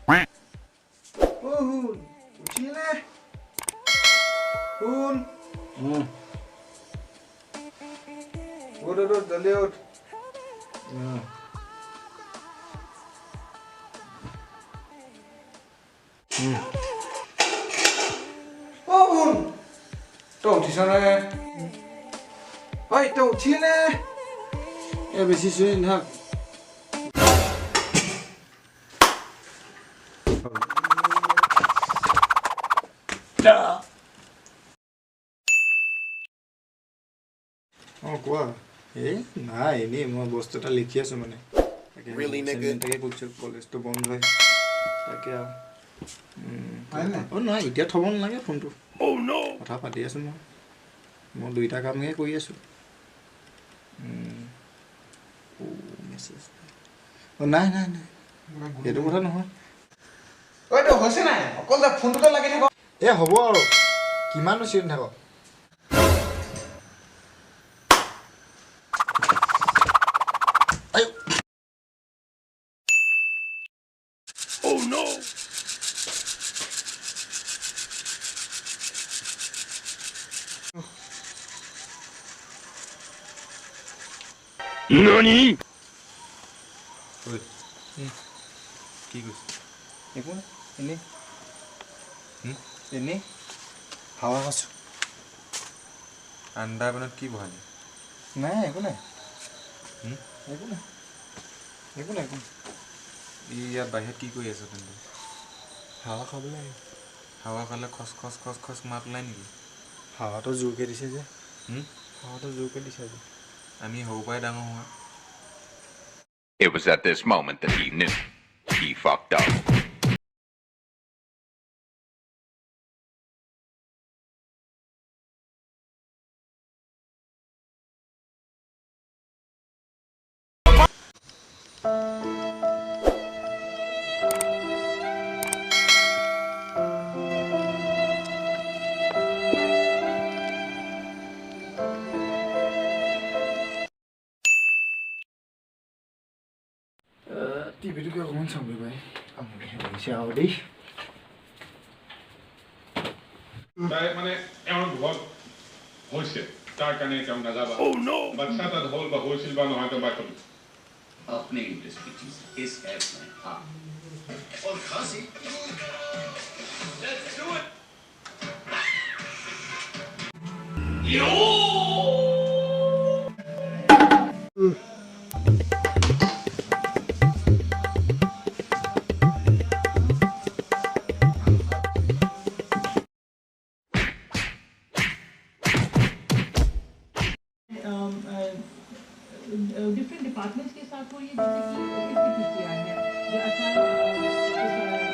Hun, uchi ne? Hun. Udah, jल्दी उठ. Hun. Tao uchi sana. Oi, tao uchi ne? বেশি শুনি থাক কোৱা এই নাই এনেই মই বস্তু এটা লিখি আছো মানে তাকে কলেজটো বন্ধ হয় তাকে নাই এতিয়া থ'ব নালাগে ফোনটো কথা পাতি আছো মই দুইটা কামেই কৰি আছো নাই সেইটো কথা নহয় ঐটো হৈছে নাই অকল ফোনটোতে লাগি থাক এ হ'ব আৰু কিমান চিৰি থাক Oh no! NANI? Oi. কি কইছ? একো না এনে এনে হাওয়া খাছো আন্ডা বনত কি বহালি নাই একো নাই একো নাই ইয়াত বাহিৰত কি কৰি আছ তেন্তে হাওয়া খাবলৈ হাওয়া খালে খস খস মাত ওলাই নেকি হাওয়াটো জোৰকে দিছে যে হাওয়াটো জোৰকে দিছে যে আমি হৌ পাই ডাঙৰ হোৱা It was at this moment that he knew he fucked up. টিভিটো কি অকমান চাবি ভাই আমনি হৈছে আৰু দেই তাই মানে এওঁৰ ঘৰত হৈছে তাৰ কাৰণে তেওঁ নাযাবা বাচ্চা তাত হ'ল বা হৈছিল বা নহয় তো বাকলি अपने इंटरेस्ट की चीज इस ऐप में हाँ और खांसी Let's do it. Yo! Different departments के साथ हो ये जैसे कि किसी PTI है जो अच्छा